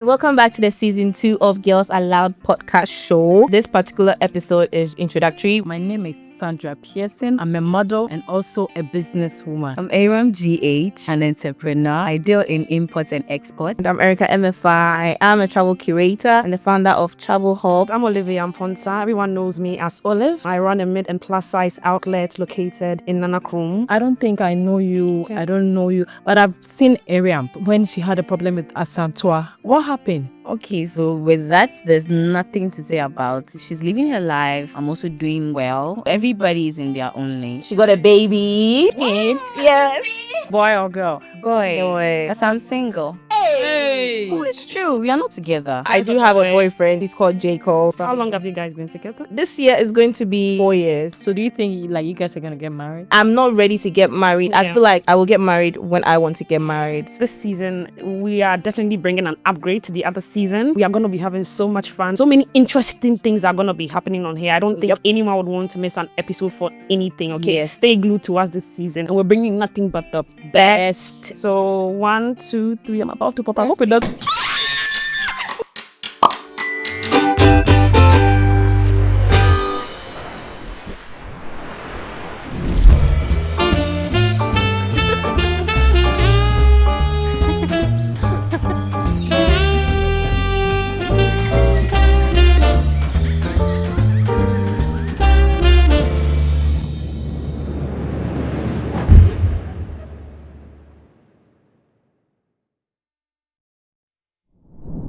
Welcome back to the season 2 of Girls Aloud podcast show. This particular episode is introductory. My name is Sandra Pearson. I'm a model and also a businesswoman. I'm Aram GH, an entrepreneur. I deal in imports and exports. And I'm Erica MFI. I am a travel curator and the founder of Travel Hub. I'm Olivia Amponsa. Everyone knows me as Olive. I run a mid and plus size outlet located in Nanakrum. I don't think I know you. I don't know you. But I've seen Ariam when she had a problem with Asantua. What happened? Okay, so with that, there's nothing to say about. She's living her life. I'm also doing well. Everybody is in their own lane. She got a baby. Yes. Boy or girl? Boy. But I'm single. Hey. Oh, it's true. We are not together. I do have a boyfriend. He's called Jacob. How long have you guys been together? This year is going to be 4 years. So do you think you guys are going to get married? I'm not ready to get married. I Yeah. feel like I will get married when I want to get married. This season, we are definitely bringing an upgrade to the other season. We are going to be having so much fun. So many interesting things are going to be happening on here. I don't think anyone would want to miss an episode for anything, okay? Yes. Stay glued to us this season. And we're bringing nothing but the best. So 1, 2, 3. I'm about to pop. I hope it does.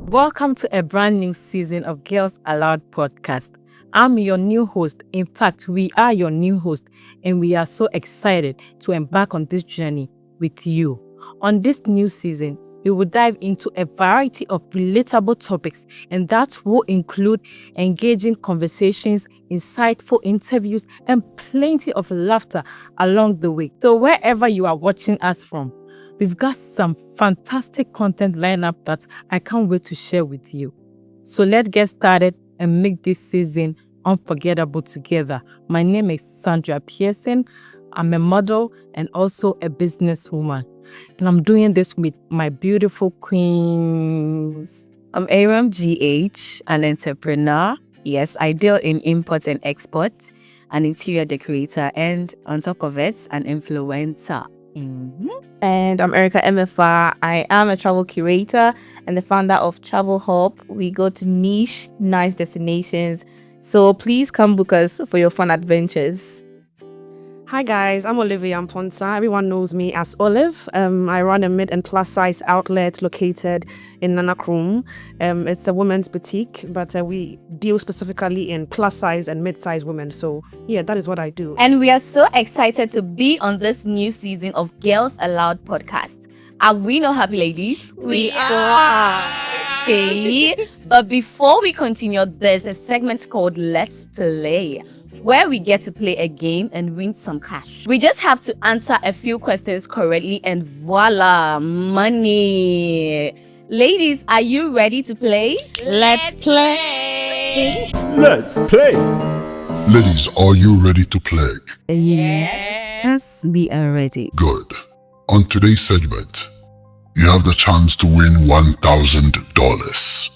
Welcome to a brand new season of Girls Aloud podcast. I'm your new host. In fact, we are your new host, and we are so excited to embark on this journey with you. On this new season, we will dive into a variety of relatable topics, and that will include engaging conversations, insightful interviews, and plenty of laughter along the way. So wherever you are watching us from, we've got some fantastic content lined up that I can't wait to share with you. So let's get started and make this season unforgettable together. My name is Sandra Pearson. I'm a model and also a businesswoman. And I'm doing this with my beautiful queens. I'm Aram GH, an entrepreneur. Yes, I deal in imports and exports, an interior decorator, and on top of it, an influencer. And I'm Erica MFI. I am a travel curator and the founder of Travel Hub. We go to niche, nice destinations. So please come book us for your fun adventures. Hi guys, I'm Olivia Amponsa. Everyone knows me as Olive. I run a mid and plus size outlet located in Nanakrum. It's a women's boutique, but we deal specifically in plus size and mid size women. So yeah, that is what I do. And we are so excited to be on this new season of Girls Aloud podcast. Are we not happy, ladies? We are. Okay. But before we continue, there's a segment called Let's Play, where we get to play a game and win some cash. We just have to answer a few questions correctly and voila, money. Ladies, are you ready to play? Let's play. Let's play. Ladies, are you ready to play? Yes, we are ready. Good. On today's segment, you have the chance to win $1,000.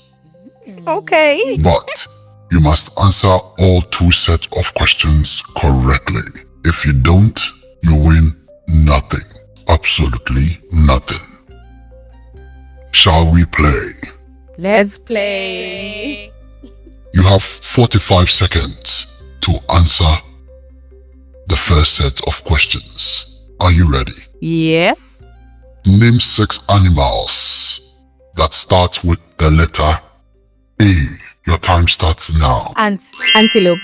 Okay. But you must answer all 2 sets of questions correctly. If you don't, you win nothing. Absolutely nothing. Shall we play? Let's play. You have 45 seconds to answer the first set of questions. Are you ready? Yes. Name 6 animals that start with the letter A. Your time starts now. Antelope.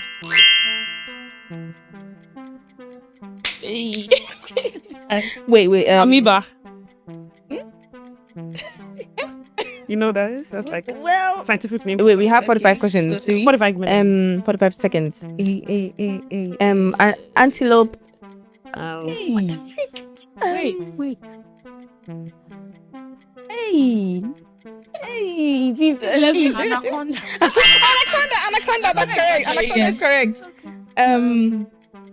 Wait. Amoeba. You know what that is? That's like scientific name. Wait, we have 45 questions. 45 minutes. 45 seconds. Antelope. Wait. Hey, Jesus. Anaconda. Anaconda. That's correct. Anaconda is correct.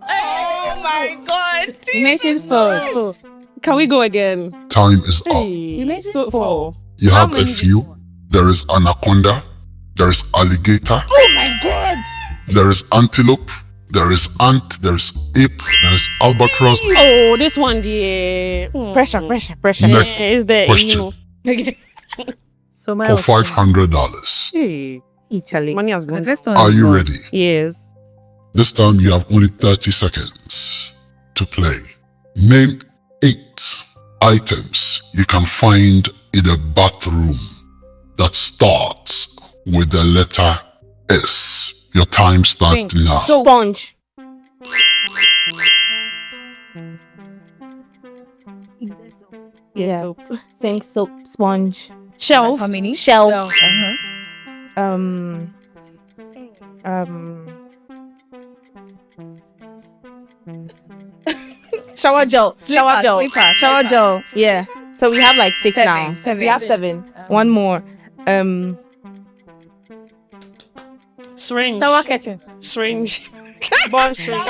Oh my God. You mentioned 4. Can we go again? Time is up. You mentioned 4. You How have a many few there is anaconda, there is alligator, Oh my god! there is antelope, there is ant, there is ape, there is albatross. Oh, this one, yeah. Pressure. Next Is there, question So my for opinion. $500. Hey, Italy. money has The gone. first one Are is you gone. ready? Yes. This time you have only 30 seconds to play. Name 8 items you can find in a bathroom that starts with the letter S. Your time starts now. Sponge. Yeah. Sink, soap, sponge. Shelf. How many? Shelf. Uh-huh. Um. Shower gel. Shower gel. Shower gel. Yeah. So we have like 6 now. Seven. We have 7. One more. Syringe. Shower curtain. Syringe. Bond syringe.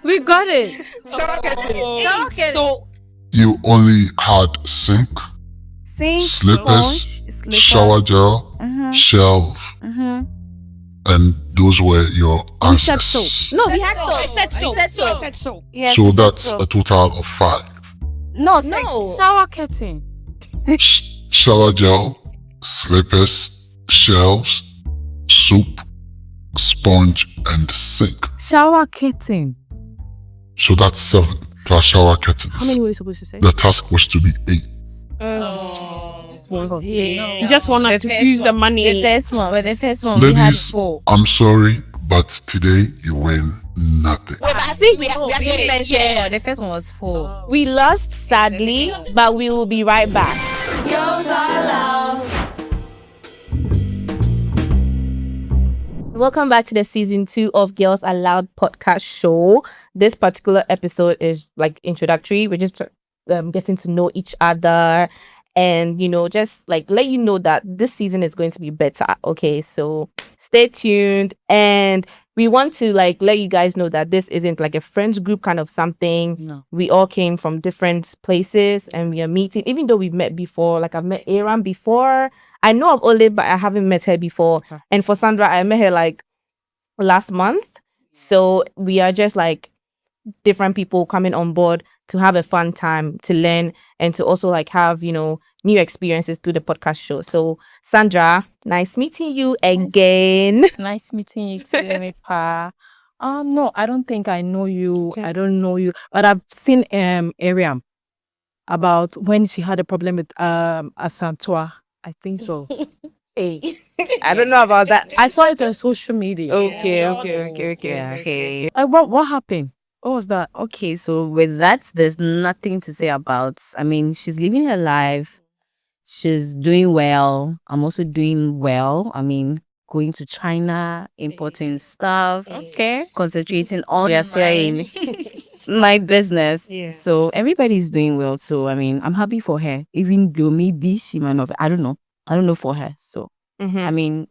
We got it. Shower curtain. Shower curtain. So, You only had sink, Sink, slippers, sponge, shower gel, shelf, and those were your we said answers. so. No, we had soap. I said so. I said I so. said so. Yes, So we said that's so. a total of 5. No, No. Shower curtain. Shower gel, slippers, shelves, soup, sponge, and sink. Shower curtain. So that's 7 plus shower curtains. How many were you supposed to say? The task was to be 8. You just want us to use the money. The first one, we had Ladies, 4. I'm sorry, but today you win nothing. Wait, but I think we actually mentioned Yeah, the first one was 4. we lost sadly, but we will be right back. Welcome back to the season 2 of Girls Aloud podcast show. This particular episode is like introductory. We're just getting to know each other and, you know, just like let you know that this season is going to be better. Okay, so stay tuned. And we want to like let you guys know that this isn't like a friends group kind of something. No. We all came from different places and we are meeting, even though we've met before. Like I've met Aaron before. I know of Olive, but I haven't met her before. Sorry. And for Sandra, I met her like last month. So we are just like different people coming on board to have a fun time, to learn, and to also like have, you know, new experiences through the podcast show. So Sandra, nice meeting you again. It's nice meeting you too, Mipa. No, I don't think I know you. Okay. I don't know you, but I've seen Ariam about when she had a problem with Asantua. I think so. Hey, I don't know about that. I saw it on social media. Okay. Okay. What happened? What was that? Okay, so with that, there's nothing to say about. I mean, she's living her life. She's doing well. I'm also doing well. I mean, going to China, importing stuff. Okay. Concentrating on my business. Yeah. So everybody's doing well. So, I mean, I'm happy for her. Even though maybe she might not. I don't know. I don't know for her. So, I mean,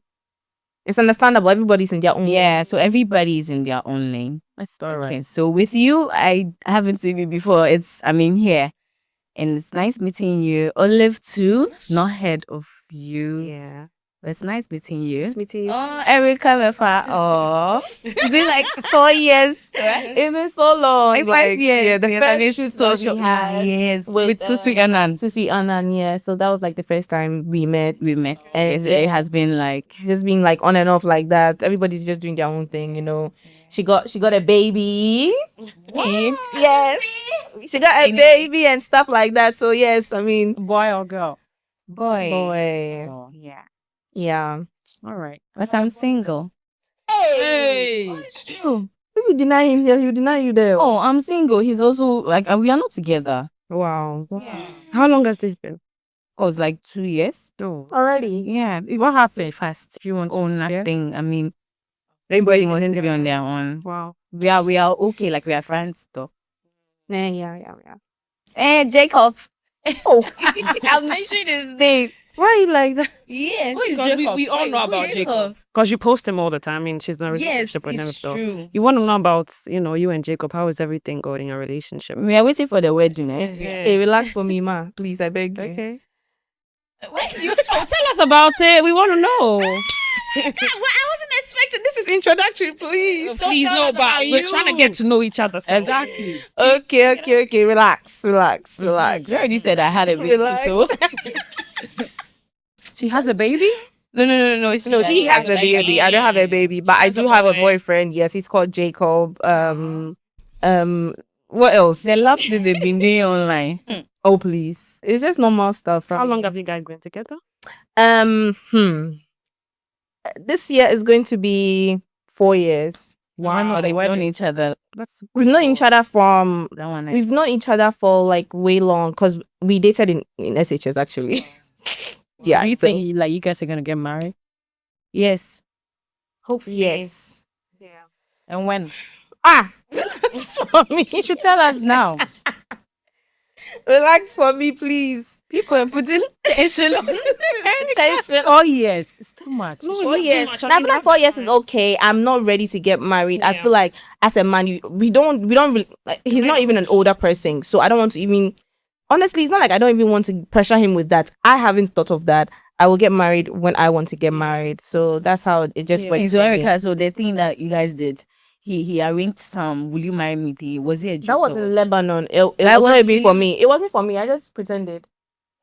It's understandable. Everybody's in their own. yeah. So everybody's in their own lane. That's all right. Okay, so with you, I haven't seen you before. Here. And it's nice meeting you. Olive too. Not heard of you. Yeah. But it's nice meeting you. Nice meeting you. Oh, Erica Mefa. Oh. It's been like 4 years. Right? It's been so long. Like 5 years. Yeah, the Yeah, first that is shoot so that we had Yes. with, With Susu Anan. Susie Annan, yeah. So that was like the first time we met. We met. And It has been like Just being like on and off like that. Everybody's just doing their own thing, you know. She got a baby. Yes. She got a baby and stuff like that. So yes, I mean, Boy or girl? boy. Oh, yeah. yeah. All right. But I'm single. Hey. Oh, If you deny him here, he'll deny you there. oh, I'm single. He's also like we are not together. Wow. How long has this been? Oh, it's like 2 years. Oh. already. Yeah. What happened fast? If you want Oh, to share? nothing. I mean, everybody wants to be on their own. Wow. We are okay. Like we are friends though. Yeah. Jacob. Oh, I'm mentioning his name. Why you like that? Yes. Because we all know about Jacob. Because you post him all the time. I mean, she's not in a Yes, relationship with him. it's So true. you want to know about, you and Jacob. How is everything going in your relationship? We are waiting for the wedding. Eh? Hey, relax for me, ma. Please, I beg you. Okay. Tell us about it. We want to know. I wasn't expecting. This is introductory, please. Please know about. We're trying to get to know each other. So. Exactly. Okay. Relax. You already said I had a baby, Relax. so She has a baby? no. No, she has a baby. I don't have a baby, but I do have a boyfriend. Yes, he's called Jacob. What else? the love that they've been doing online. Oh, please. It's just normal stuff. How long have you guys been together? This year is going to be 4 years. Wow, they've known each other. We've known each other from. That one. We've known each other for like way long because we dated in SHS actually. Yeah. Do you so- think like you guys are gonna get married? Yes. Hopefully. Yes. Yeah. And when? Relax for me. You should tell us now. Relax for me, please. People are putting tension on. Oh yes, it's too much. No, 4 it's years. not too much. I Now, I mean, feel like 4 years is okay. I'm not ready to get married. I Yeah. feel like as a man, we don't really, like, he's not even an older person, so I don't want to even. Honestly, it's not like I don't even want to pressure him with that. I haven't thought of that. I will get married when I want to get married. So that's how it just works. So for me. Erica, so the thing that you guys did, he arranged some "Will you marry me?" thing. Was it a joke? That was or- in Lebanon. It That was was not even for really- me. It wasn't for me. I just pretended.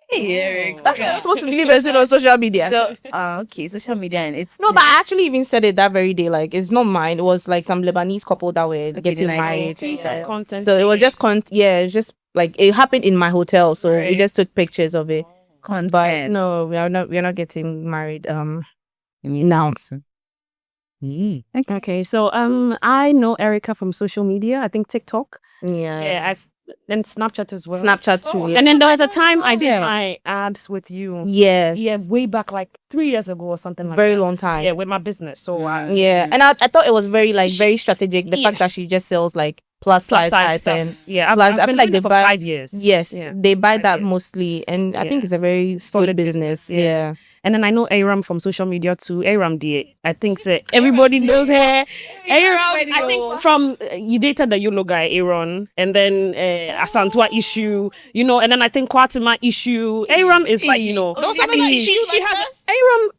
Hey, Erica. That's what I'm supposed to believe as on social media. So, okay, social media, and it's no, but I actually even said it that very day. Like, it's not mine. It was like some Lebanese couple that were getting then I married. see some content. So it was just it's just like it happened in my hotel. So we Right. just took pictures of it. content. But no, we are not getting married. Now. Okay, so I know Erica from social media. I think TikTok. Yeah. I've and Snapchat as well. Snapchat too. And then there was a time I did Yeah. my ads with you. Yes. Yeah, way back like 3 years ago or something like Very that. long time. Yeah, with my business. So Yeah. And I thought it was very very strategic. The Yeah. fact that she just sells like plus size items. stuff. Yeah, Plus, I've I been feel like doing they it for buy- 5 years. Yes, Yeah. they buy 5 that years. mostly, and I Yeah. think it's a very solid business. Yeah. Yeah. And then I know Aram from social media too. Aram D. I think everybody knows her. Aram, I think from you dated the YOLO guy, Aaron, and then Asantwa issue, and then I think Kwatima issue. Aram is like, Those I are think the she issues like has Aram.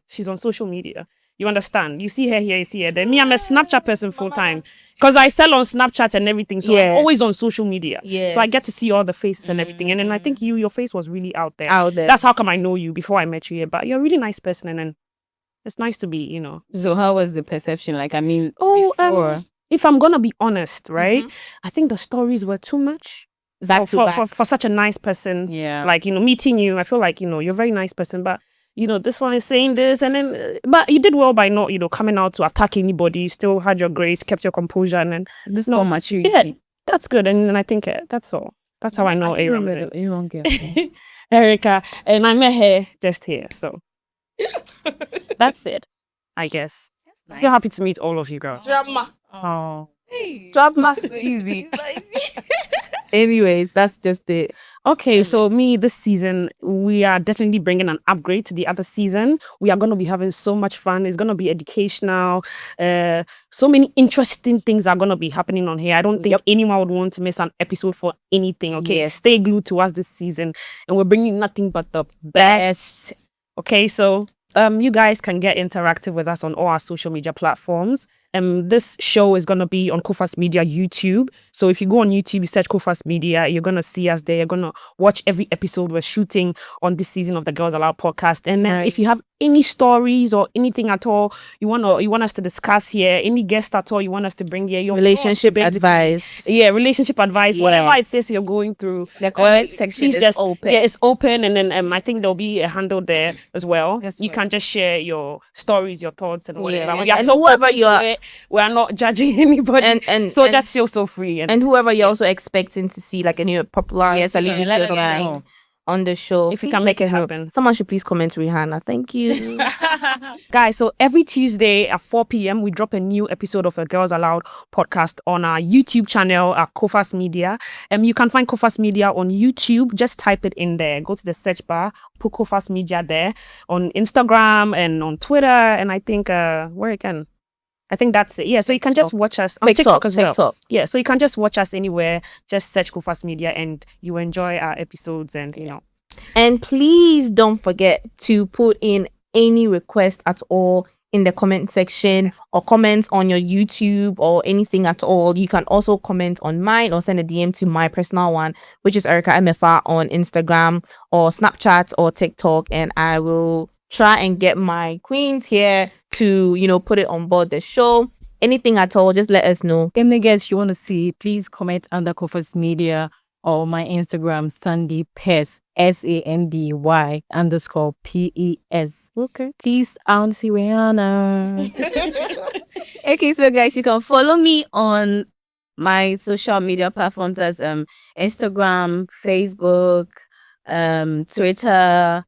She's on social media. You understand? You see her here, you see her there. Me, I'm a Snapchat person full time because I sell on Snapchat and everything. So Yeah. I'm always on social media. Yes. So I get to see all the faces and everything. And then I think your face was really out there. Out there. That's how come I know you before I met you here. But you're a really nice person, and then it's nice to be, So how was the perception? Like, I mean, Oh, before. if I'm gonna be honest, right? I think the stories were too much Back to back. for such a nice person. Yeah. Like, meeting you, I feel like, you're a very nice person, but this one is saying this, and then, but you did well by not, coming out to attack anybody. You still had your grace, kept your composure, and then This is not maturity. yeah, that's good. And then I think that's all. That's how I know Aram. You don't get Erica, and I met her just here, so that's it, I guess. So happy to meet all of you girls. Drama. Oh. Drama. Easy. Anyways, that's just it. Okay, so me this season, we are definitely bringing an upgrade to the other season. We are going to be having so much fun. It's going to be educational. So many interesting things are going to be happening on here. I don't think anyone would want to miss an episode for anything. Okay, Yes. stay glued to us this season, and we're bringing nothing but the best. Okay, so you guys can get interactive with us on all our social media platforms. This show is going to be on KOFAS Media YouTube. So if you go on YouTube, you search KOFAS Media, you're going to see us there. You're going to watch every episode we're shooting on this season of the Girls Aloud podcast. And then if you have any stories or anything at all you want us to discuss here, any guest at all you want us to bring here, your Relationship thoughts, advice. yeah, relationship advice, whatever it is you're going through. The comment section Please is just open. Yeah, it's open, and then I think there'll be a handle there as well. That's You right. can just share your stories, your thoughts, and whatever. Yeah. We are And so whoever open you to are- it. We are not judging anybody, And so and, just feel so free. and whoever you're also expecting to see, like a new popular Yes, celebrity let or us something know. on the show. if you please can make let it us know. happen. Someone should please comment Rihanna. Thank you. Guys, so every Tuesday at 4 p.m. we drop a new episode of a Girls Aloud podcast on our YouTube channel at KOFAS Media. You can find KOFAS Media on YouTube. Just type it in there. Go to the search bar, put KOFAS Media there. On Instagram and on Twitter, and I think where again? I think that's it. Yeah, so you can just watch us on TikTok as well. TikTok. Yeah, so you can just watch us anywhere. Just search KOFAS Media and you enjoy our episodes, and And please don't forget to put in any request at all in the comment section or comments on your YouTube or anything at all. You can also comment on mine or send a DM to my personal one, which is Erica MFR on Instagram or Snapchat or TikTok. And I will try and get my queens here to, put it on board the show. Anything at all, just let us know. Any guests you want to see, please comment under KOFAS Media or my Instagram, Sandy Pes, SANDY_PES. Okay. Please, I want to see Rihanna. Okay, so guys, you can follow me on my social media platforms as Instagram, Facebook, Twitter,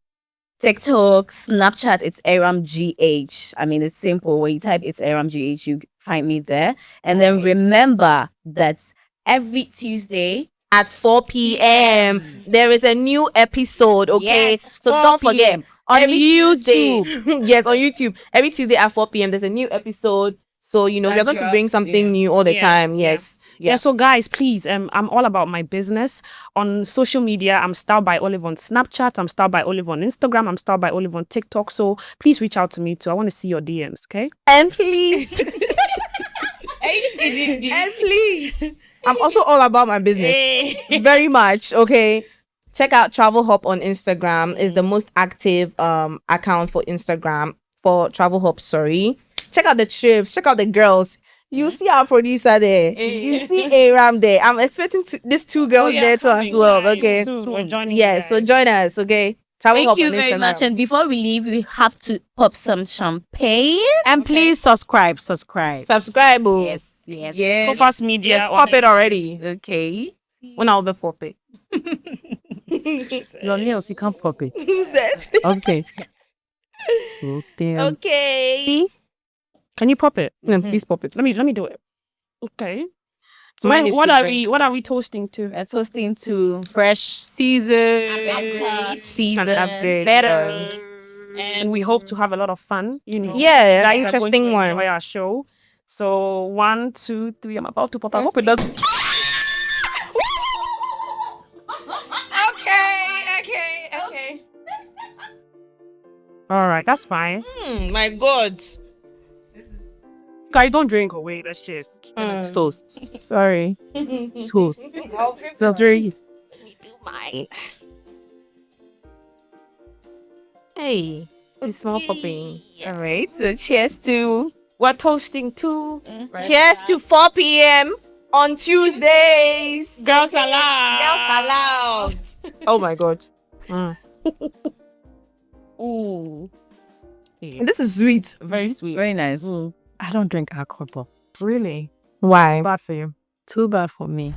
TikTok, Snapchat. It's AramGH. I mean, it's simple. When you type it's AramGH, you find me there. And then remember that every Tuesday At 4 p.m. there is a new episode, okay? Yes, So 4 don't forget. p.m. on Every Tuesday. YouTube. Yes, on YouTube. Every Tuesday at 4 p.m. there's a new episode. So, we're going to bring drops, something yeah. new all the Yeah, time. yeah. Yes. Yeah, so guys, please, I'm all about my business. On social media, I'm Style by Olive on Snapchat, I'm Style by Olive on Instagram, I'm Style by Olive on TikTok. So please reach out to me too. I want to see your DMs, okay? And please. And please. I'm also all about my business. Very much, okay? Check out Travel Hop on Instagram. Is the most active account for Instagram for Travel Hop, sorry. Check out the trips, check out the girls. You see our producer there. You see Aram there. I'm expecting these two girls there too as well. Okay. Soon, we're joining Yes, so join us, okay? Travel Thank Hop you on very Instagram. much. And before we leave, we have to pop some champagne. And please subscribe. Subscribe. Oh. Yes. Yes. KOFAS Media. Just pop it already. Okay. When I'll be 4 Your nails, you can't pop it. Who said? Okay. Okay. Okay. Can you pop it? No, please pop it. Let me do it. Okay. So Mine is what to are drink. what are we toasting to? We're toasting to Fresh season. better season. An upgrade. Better. And we hope to have a lot of fun. Yeah, Guys are interesting going to one. enjoy our show. So 1, 2, 3. I'm about to pop. I hope it does. Okay. All right, that's fine. My God. Guys, don't drink away. Let's just. It's toast. Sorry. Toast. So drink. Hey, it's small popping. All right. So cheers to We're toasting to Cheers to 4 p.m. on Tuesdays. Girls Aloud. Girls allowed. Oh my God. Ooh. This is sweet. Very sweet. very nice. I don't drink alcohol. Really? Why? Bad for you. Too bad for me.